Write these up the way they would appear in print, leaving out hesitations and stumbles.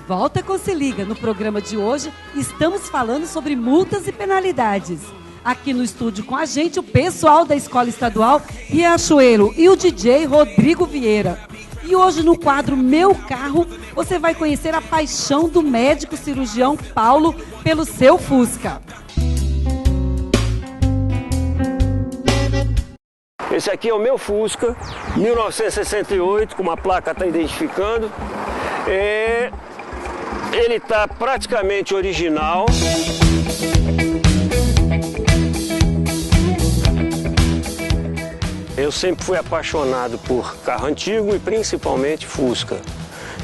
volta com Se Liga. No programa de hoje, estamos falando sobre multas e penalidades. Aqui no estúdio com a gente, o pessoal da Escola Estadual Riachuelo e o DJ Rodrigo Vieira. E hoje, no quadro Meu Carro, você vai conhecer a paixão do médico cirurgião Paulo pelo seu Fusca. Esse aqui é o meu Fusca, 1968, como a placa está identificando. Ele está praticamente original. Eu sempre fui apaixonado por carro antigo e principalmente Fusca,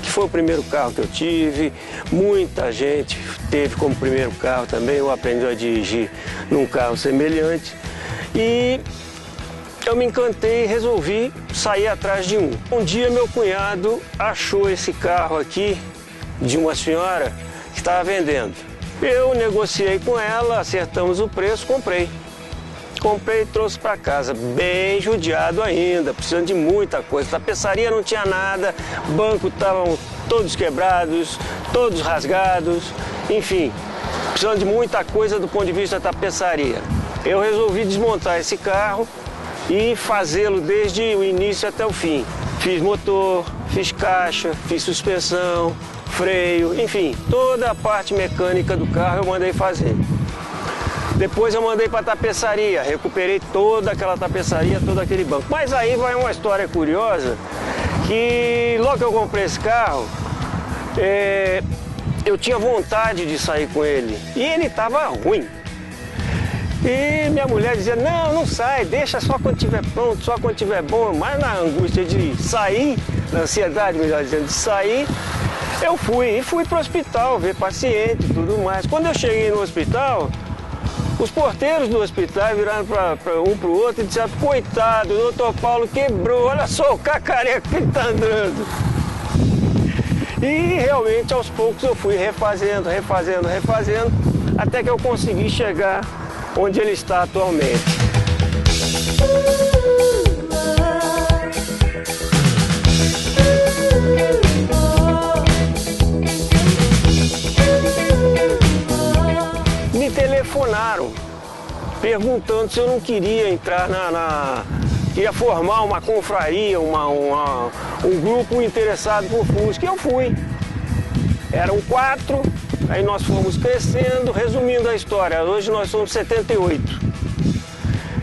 que foi o primeiro carro que eu tive. Muita gente teve como primeiro carro também. Eu aprendi a dirigir num carro semelhante e eu me encantei e resolvi sair atrás de um. Um dia meu cunhado achou esse carro aqui de uma senhora que estava vendendo. Eu negociei com ela, acertamos o preço, comprei. Comprei e trouxe para casa, bem judiado ainda, precisando de muita coisa. Tapeçaria não tinha nada, banco estavam todos quebrados, todos rasgados, enfim, precisando de muita coisa do ponto de vista da tapeçaria. Eu resolvi desmontar esse carro e fazê-lo desde o início até o fim. Fiz motor, fiz caixa, fiz suspensão, freio, enfim, toda a parte mecânica do carro eu mandei fazer. Depois eu mandei para tapeçaria, recuperei toda aquela tapeçaria, todo aquele banco. Mas aí vai uma história curiosa, que logo que eu comprei esse carro, eu tinha vontade de sair com ele e ele estava ruim. E minha mulher dizia, não sai, deixa só quando estiver pronto, só quando estiver bom. Mas na angústia de sair, na ansiedade, melhor dizendo, de sair, eu fui para o hospital ver paciente e tudo mais. Quando eu cheguei no hospital, os porteiros do hospital viraram um para o outro e disseram, coitado, o doutor Paulo quebrou, olha só o cacareco que ele está andando. E realmente aos poucos eu fui refazendo, até que eu consegui chegar onde ele está atualmente. Me telefonaram perguntando se eu não queria entrar queria formar uma confraria, um grupo interessado por Fusca. E eu fui. Eram 4. Aí nós fomos crescendo, resumindo a história, hoje nós somos 78.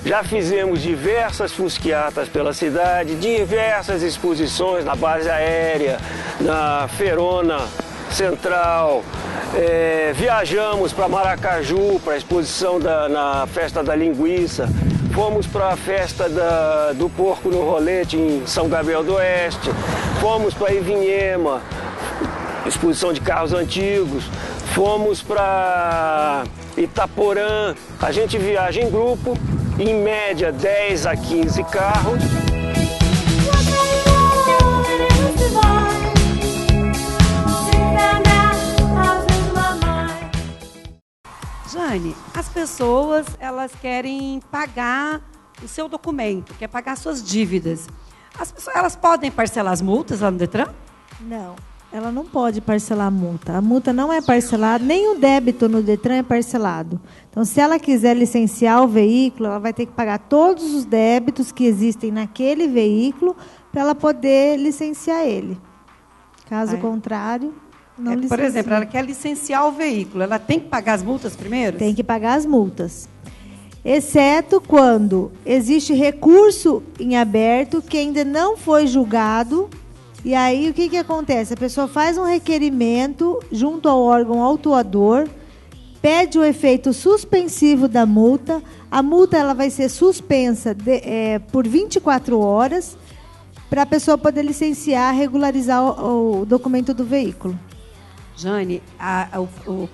Já fizemos diversas fusquiatas pela cidade, diversas exposições na base aérea, na Ferona Central, viajamos para Maracaju, para a exposição na Festa da Linguiça, fomos para a festa do Porco no Rolete em São Gabriel do Oeste, fomos para Ivinhema, exposição de carros antigos, fomos para Itaporã. A gente viaja em grupo, em média 10 a 15 carros. Jane, as pessoas elas querem pagar o seu documento, quer pagar suas dívidas. As pessoas elas podem parcelar as multas lá no Detran? Não. Ela não pode parcelar a multa. A multa não é parcelada, nem o débito no Detran é parcelado. Então, se ela quiser licenciar o veículo, ela vai ter que pagar todos os débitos que existem naquele veículo para ela poder licenciar ele. Caso contrário, não licencia. Por exemplo, ela quer licenciar o veículo, ela tem que pagar as multas primeiro? Tem que pagar as multas. Exceto quando existe recurso em aberto que ainda não foi julgado. E aí, o que acontece? A pessoa faz um requerimento junto ao órgão autuador, pede o efeito suspensivo da multa. A multa ela vai ser suspensa por 24 horas para a pessoa poder licenciar, regularizar o documento do veículo. Jane,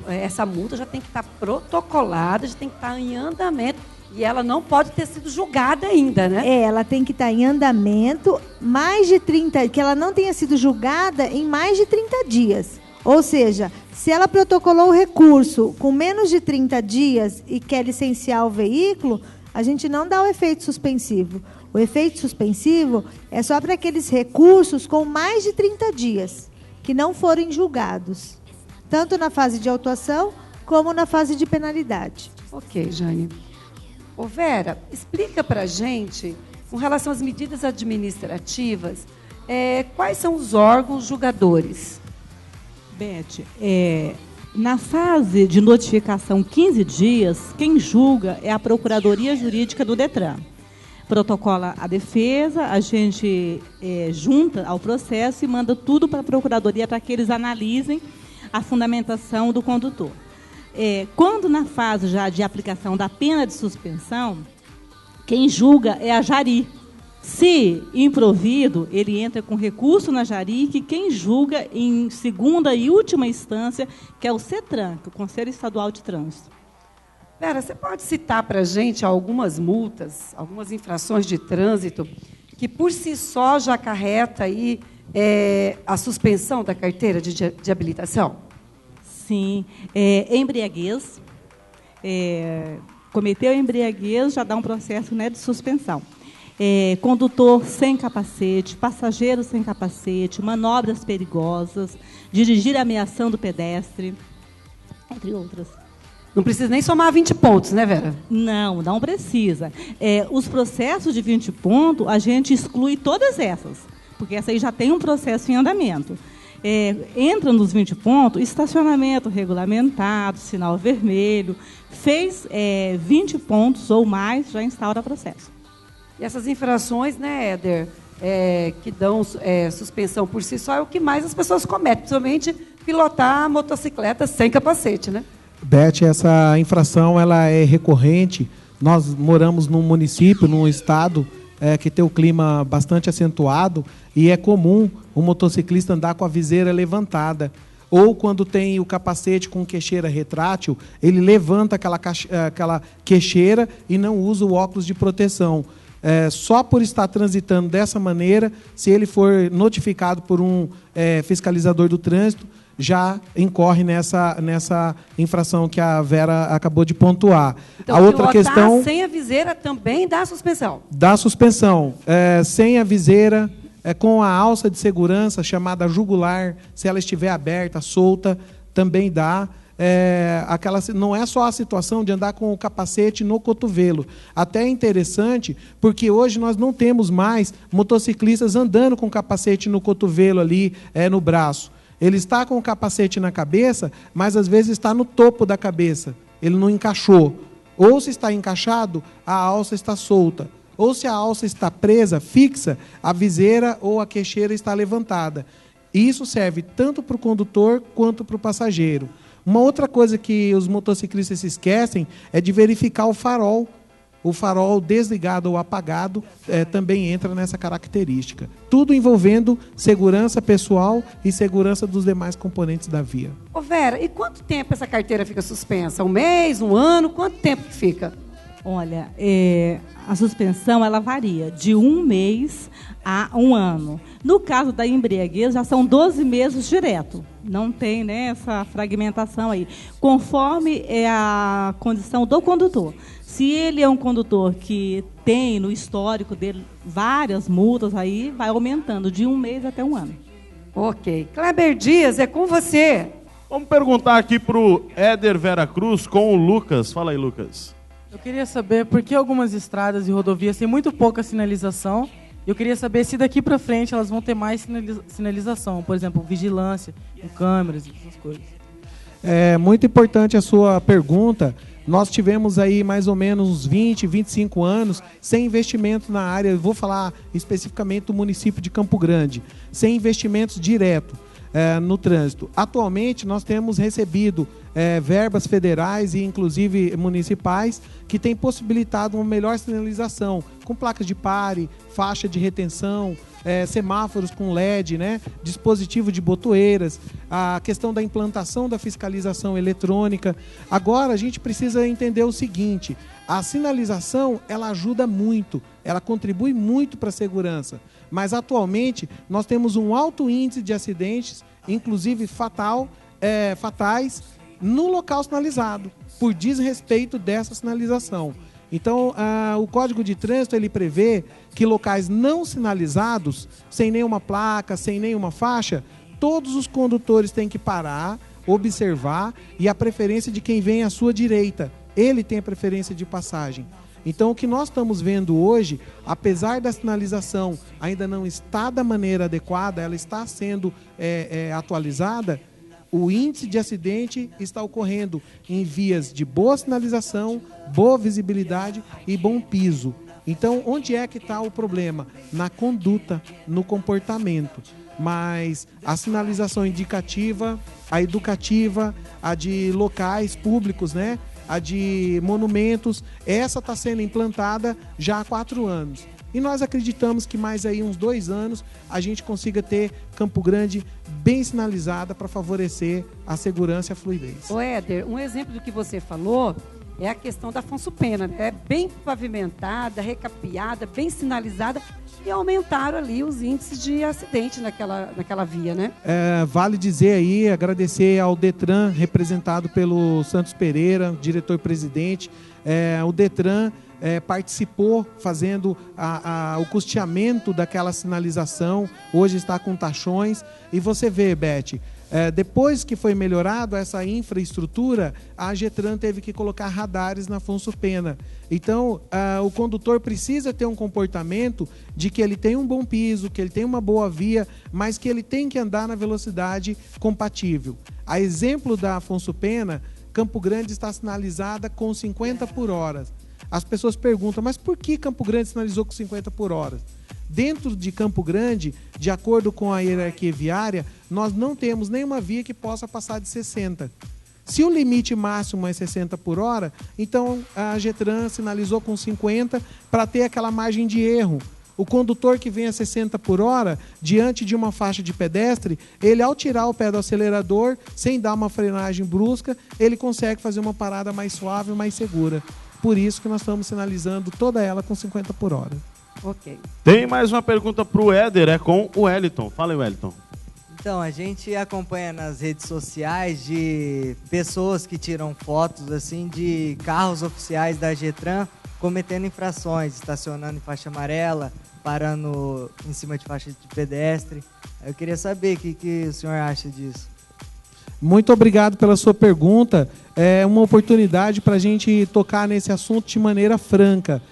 essa multa já tem que estar protocolada, já tem que estar em andamento. E ela não pode ter sido julgada ainda, né? Ela tem que estar em andamento que ela não tenha sido julgada em mais de 30 dias. Ou seja, se ela protocolou o recurso com menos de 30 dias e quer licenciar o veículo, a gente não dá o efeito suspensivo. O efeito suspensivo é só para aqueles recursos com mais de 30 dias. que não forem julgados, tanto na fase de autuação como na fase de penalidade. Ok, Jane. Ô Vera, explica para a gente, com relação às medidas administrativas, quais são os órgãos julgadores? Beth, na fase de notificação 15 dias, quem julga é a Procuradoria Jurídica do Detran. Protocola a defesa, a gente junta ao processo e manda tudo para a Procuradoria para que eles analisem a fundamentação do condutor. Quando na fase já de aplicação da pena de suspensão, quem julga é a Jari. Se improvido, ele entra com recurso na Jari, que quem julga em segunda e última instância, que é o CETRAN, que é o Conselho Estadual de Trânsito. Vera, você pode citar para a gente algumas multas, algumas infrações de trânsito, que por si só já acarreta aí, a suspensão da carteira de habilitação? Sim. Embriaguez. Cometeu embriaguez, já dá um processo, né, de suspensão. Condutor sem capacete, passageiro sem capacete, manobras perigosas, dirigir ameaçando o pedestre, entre outras. Não precisa nem somar 20 pontos, né, Vera? Não precisa. Os processos de 20 pontos, a gente exclui todas essas, porque essa aí já tem um processo em andamento. Entra nos 20 pontos, estacionamento regulamentado, sinal vermelho, fez 20 pontos ou mais, já instaura processo. E essas infrações, né, Éder, que dão suspensão por si só, é o que mais as pessoas cometem, principalmente pilotar motocicleta sem capacete, né? Beth, essa infração ela é recorrente. Nós moramos num município, num estado que tem o clima bastante acentuado e é comum o motociclista andar com a viseira levantada. Ou quando tem o capacete com queixeira retrátil, ele levanta aquela queixeira e não usa o óculos de proteção. Só por estar transitando dessa maneira, se ele for notificado por um fiscalizador do trânsito, já incorre nessa infração que a Vera acabou de pontuar. Então, a outra questão sem a viseira também dá suspensão? Dá suspensão. Sem a viseira, com a alça de segurança, chamada jugular, se ela estiver aberta, solta, também dá. Não é só a situação de andar com o capacete no cotovelo. Até é interessante, porque hoje nós não temos mais motociclistas andando com o capacete no cotovelo ali, no braço. Ele está com o capacete na cabeça, mas às vezes está no topo da cabeça. Ele não encaixou. Ou se está encaixado, a alça está solta. Ou se a alça está presa, fixa, a viseira ou a queixeira está levantada. Isso serve tanto para o condutor quanto para o passageiro. Uma outra coisa que os motociclistas se esquecem é de verificar o farol. O farol desligado ou apagado também entra nessa característica. Tudo envolvendo segurança pessoal e segurança dos demais componentes da via. Ô Vera, e quanto tempo essa carteira fica suspensa? Um mês, um ano? Quanto tempo que fica? Olha, a suspensão ela varia de 1 mês a 1 ano. No caso da embriaguez, já são 12 meses direto. Não tem, né, essa fragmentação aí. Conforme a condição do condutor. Se ele é um condutor que tem no histórico dele várias multas, aí vai aumentando de 1 mês até 1 ano. Ok. Kleber Dias, é com você. Vamos perguntar aqui para o Éder Vera Cruz com o Lucas. Fala aí, Lucas. Eu queria saber por que algumas estradas e rodovias têm muito pouca sinalização. Eu queria saber se daqui para frente elas vão ter mais sinalização. Por exemplo, vigilância, com câmeras e essas coisas. É muito importante a sua pergunta. Nós tivemos aí mais ou menos uns 20, 25 anos sem investimento na área. Eu vou falar especificamente do município de Campo Grande. Sem investimentos direto no trânsito. Atualmente, nós temos recebido verbas federais e inclusive municipais que têm possibilitado uma melhor sinalização, com placas de pare, faixa de retenção, semáforos com LED, né? Dispositivo de botoeiras, a questão da implantação da fiscalização eletrônica. Agora a gente precisa entender o seguinte: a sinalização ela ajuda muito, ela contribui muito para a segurança, mas atualmente nós temos um alto índice de acidentes, inclusive fatais, no local sinalizado, por desrespeito dessa sinalização. Então, o Código de Trânsito ele prevê que locais não sinalizados, sem nenhuma placa, sem nenhuma faixa, todos os condutores têm que parar, observar, e a preferência de quem vem à sua direita. Ele tem a preferência de passagem. Então, o que nós estamos vendo hoje, apesar da sinalização ainda não estar da maneira adequada, ela está sendo atualizada, o índice de acidente está ocorrendo em vias de boa sinalização, boa visibilidade e bom piso. Então, onde é que está o problema? Na conduta, no comportamento. Mas a sinalização indicativa, a educativa, a de locais públicos, né? A de monumentos, essa está sendo implantada já há 4 anos. E nós acreditamos que mais aí uns 2 anos a gente consiga ter Campo Grande bem sinalizada para favorecer a segurança e a fluidez. Ô Éder, um exemplo do que você falou é a questão da Afonso Pena, né? É bem pavimentada, recapeada, bem sinalizada, e aumentaram ali os índices de acidente naquela via, né? Vale dizer aí, agradecer ao Detran, representado pelo Santos Pereira, diretor-presidente. O Detran participou fazendo o custeamento daquela sinalização, hoje está com taxões. E você vê, Beth, depois que foi melhorado essa infraestrutura, a AGETRAN teve que colocar radares na Afonso Pena. Então, o condutor precisa ter um comportamento de que ele tem um bom piso, que ele tem uma boa via, mas que ele tem que andar na velocidade compatível. A exemplo da Afonso Pena, Campo Grande está sinalizada com 50 por hora. As pessoas perguntam, mas por que Campo Grande sinalizou com 50 por hora? Dentro de Campo Grande, de acordo com a hierarquia viária, nós não temos nenhuma via que possa passar de 60. Se o limite máximo é 60 por hora, então a AGETRAN sinalizou com 50 para ter aquela margem de erro. O condutor que vem a 60 por hora, diante de uma faixa de pedestre, ele ao tirar o pé do acelerador, sem dar uma frenagem brusca, ele consegue fazer uma parada mais suave e mais segura. Por isso que nós estamos sinalizando toda ela com 50 por hora. Ok. Tem mais uma pergunta para o Éder, é com o Wellington. Fala aí, Wellington. Então, a gente acompanha nas redes sociais de pessoas que tiram fotos assim de carros oficiais da AGETRAN cometendo infrações, estacionando em faixa amarela, parando em cima de faixa de pedestre. Eu queria saber o que o senhor acha disso. Muito obrigado pela sua pergunta. É uma oportunidade para a gente tocar nesse assunto de maneira franca.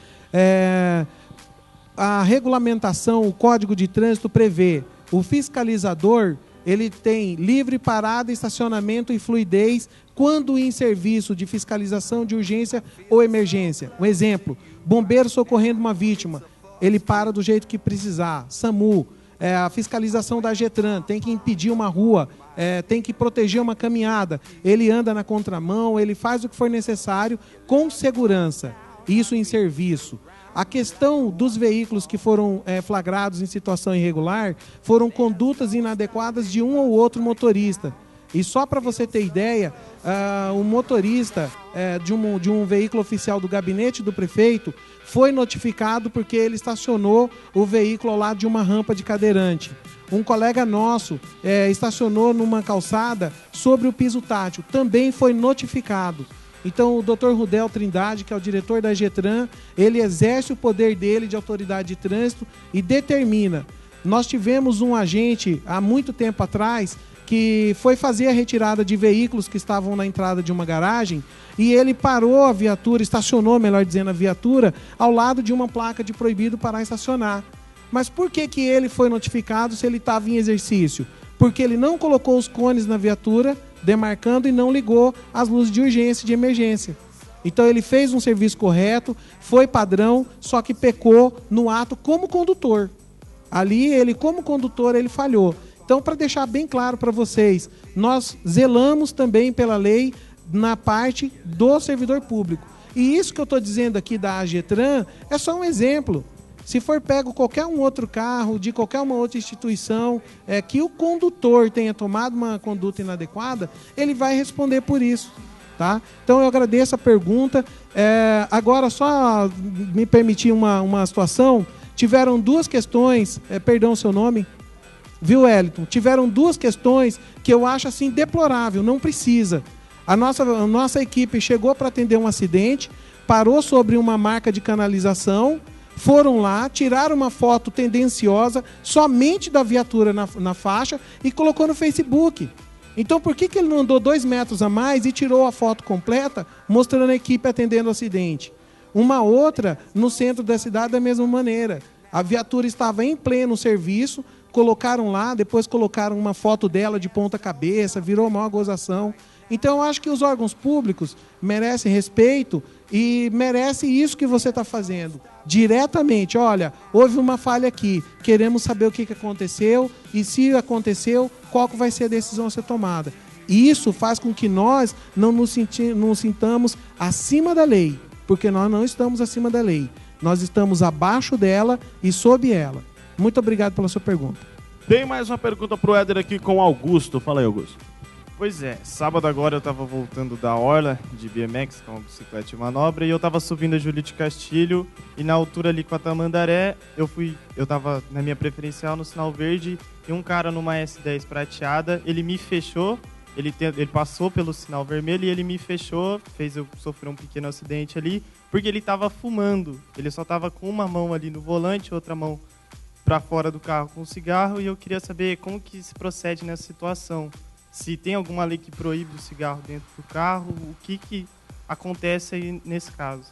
A regulamentação, o Código de Trânsito prevê o fiscalizador, ele tem livre parada, estacionamento e fluidez quando em serviço de fiscalização de urgência ou emergência. Um exemplo, bombeiro socorrendo uma vítima, ele para do jeito que precisar. SAMU, a fiscalização da AGETRAN, tem que impedir uma rua, tem que proteger uma caminhada, ele anda na contramão, ele faz o que for necessário com segurança, isso em serviço. A questão dos veículos que foram flagrados em situação irregular foram condutas inadequadas de um ou outro motorista. E só para você ter ideia, o motorista de um veículo oficial do gabinete do prefeito foi notificado porque ele estacionou o veículo ao lado de uma rampa de cadeirante. Um colega nosso estacionou numa calçada sobre o piso tátil, também foi notificado. Então, o Dr. Rudel Trindade, que é o diretor da AGETRAN, ele exerce o poder dele de autoridade de trânsito e determina. Nós tivemos um agente, há muito tempo atrás, que foi fazer a retirada de veículos que estavam na entrada de uma garagem e ele parou a viatura, estacionou, melhor dizendo, a viatura, ao lado de uma placa de proibido parar e estacionar. Mas por que ele foi notificado se ele estava em exercício? Porque ele não colocou os cones na viatura, demarcando, e não ligou as luzes de urgência e de emergência. Então ele fez um serviço correto, foi padrão, só que pecou no ato como condutor. Ali, ele como condutor, ele falhou. Então, para deixar bem claro para vocês, nós zelamos também pela lei na parte do servidor público. E isso que eu estou dizendo aqui da AGETRAN é só um exemplo. Se for pego qualquer um outro carro, de qualquer uma outra instituição, que o condutor tenha tomado uma conduta inadequada, ele vai responder por isso. Tá? Então eu agradeço a pergunta. Agora, só me permitir uma situação, tiveram 2 questões, perdão o seu nome, viu, Wellington? Tiveram 2 questões que eu acho assim deplorável, não precisa. A nossa equipe chegou para atender um acidente, parou sobre uma marca de canalização, foram lá, tiraram uma foto tendenciosa somente da viatura na faixa e colocou no Facebook. Então, por que ele não andou 2 metros a mais e tirou a foto completa, mostrando a equipe atendendo o acidente? Uma outra, no centro da cidade, da mesma maneira. A viatura estava em pleno serviço, colocaram lá, depois colocaram uma foto dela de ponta cabeça, virou uma gozação. Então, eu acho que os órgãos públicos merecem respeito e merecem isso que você está fazendo. Diretamente, olha, houve uma falha aqui, queremos saber o que aconteceu e, se aconteceu, qual que vai ser a decisão a ser tomada. E isso faz com que nós não nos sintamos acima da lei, porque nós não estamos acima da lei. Nós estamos abaixo dela e sob ela. Muito obrigado pela sua pergunta. Tem mais uma pergunta para o Éder aqui com o Augusto. Fala aí, Augusto. Pois é, sábado agora eu tava voltando da Orla de BMX, com uma bicicleta de manobra, e eu tava subindo a Julite Castilho, e na altura ali com a Tamandaré, eu tava na minha preferencial no sinal verde, e um cara numa S10 prateada, ele me fechou, ele passou pelo sinal vermelho e ele me fechou, fez eu sofrer um pequeno acidente ali, porque ele tava fumando, ele só tava com uma mão ali no volante, outra mão para fora do carro com cigarro, e eu queria saber como que se procede nessa situação. Se tem alguma lei que proíbe o cigarro dentro do carro, o que acontece aí nesse caso?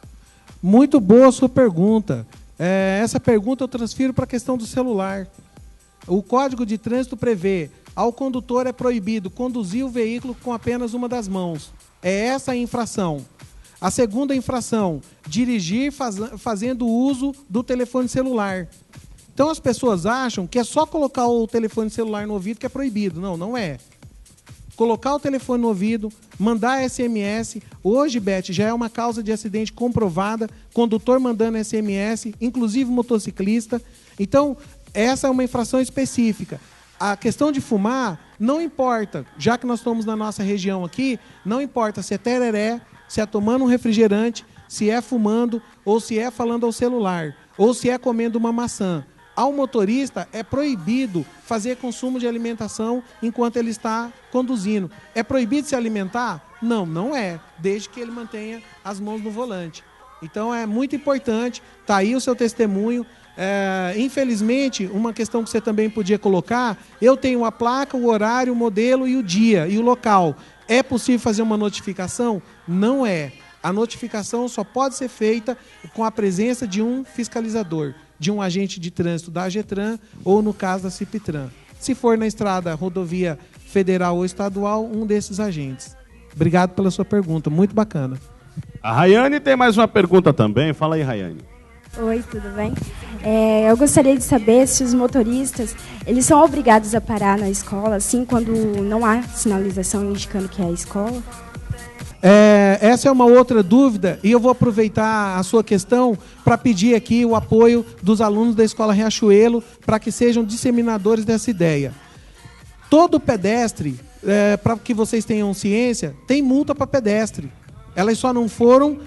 Muito boa a sua pergunta. Essa pergunta eu transfiro para a questão do celular. O Código de Trânsito prevê: ao condutor é proibido conduzir o veículo com apenas uma das mãos. É essa a infração. A segunda infração, dirigir fazendo uso do telefone celular. Então as pessoas acham que é só colocar o telefone celular no ouvido que é proibido. Não, não é. Colocar o telefone no ouvido, mandar SMS. Hoje, Beth, já é uma causa de acidente comprovada, condutor mandando SMS, inclusive motociclista. Então, essa é uma infração específica. A questão de fumar não importa, já que nós estamos na nossa região aqui, não importa se é tereré, se é tomando um refrigerante, se é fumando, ou se é falando ao celular, ou se é comendo uma maçã. Ao motorista é proibido fazer consumo de alimentação enquanto ele está conduzindo. É proibido se alimentar? Não, não é, desde que ele mantenha as mãos no volante. Então é muito importante, está aí o seu testemunho. Infelizmente, uma questão que você também podia colocar, eu tenho a placa, o horário, o modelo e o dia e o local. É possível fazer uma notificação? Não é. A notificação só pode ser feita com a presença de um fiscalizador, de um agente de trânsito da AGETRAN ou, no caso, da CIPTRAN. Se for na estrada, rodovia federal ou estadual, um desses agentes. Obrigado pela sua pergunta, muito bacana. A Rayane tem mais uma pergunta também. Fala aí, Rayane. Oi, tudo bem? Eu gostaria de saber se os motoristas, eles são obrigados a parar na escola, assim, quando não há sinalização indicando que é a escola? Essa é uma outra dúvida e eu vou aproveitar a sua questão para pedir aqui o apoio dos alunos da Escola Riachuelo para que sejam disseminadores dessa ideia. Todo pedestre, para que vocês tenham ciência, tem multa para pedestre. Elas só não foram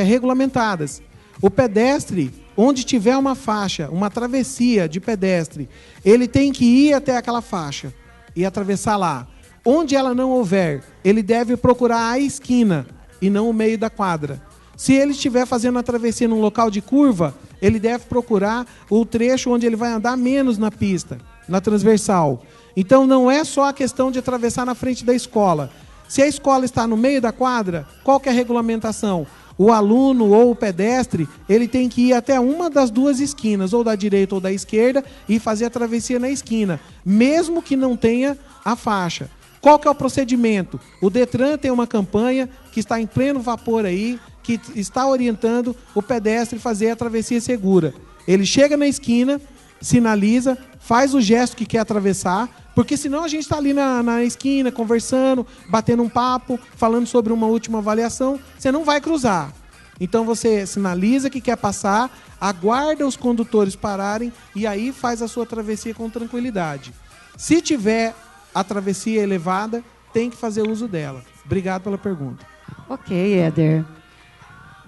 regulamentadas. O pedestre, onde tiver uma faixa, uma travessia de pedestre, ele tem que ir até aquela faixa e atravessar lá. Onde ela não houver, ele deve procurar a esquina e não o meio da quadra. Se ele estiver fazendo a travessia num local de curva, ele deve procurar o trecho onde ele vai andar menos na pista, na transversal. Então não é só a questão de atravessar na frente da escola. Se a escola está no meio da quadra, qual que é a regulamentação? O aluno ou o pedestre, ele tem que ir até uma das duas esquinas, ou da direita ou da esquerda, e fazer a travessia na esquina, mesmo que não tenha a faixa. Qual que é o procedimento? O Detran tem uma campanha que está em pleno vapor aí, que está orientando o pedestre a fazer a travessia segura. Ele chega na esquina, sinaliza, faz o gesto que quer atravessar, porque senão a gente está ali na esquina, conversando, batendo um papo, falando sobre uma última avaliação, você não vai cruzar. Então você sinaliza que quer passar, aguarda os condutores pararem e aí faz a sua travessia com tranquilidade. Se tiver a travessia elevada, tem que fazer uso dela. Obrigado pela pergunta. Ok, Éder.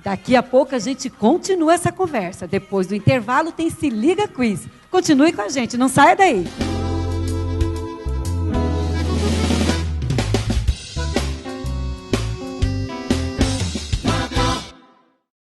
Daqui a pouco a gente continua essa conversa. Depois do intervalo tem Se Liga Quiz. Continue com a gente, não saia daí.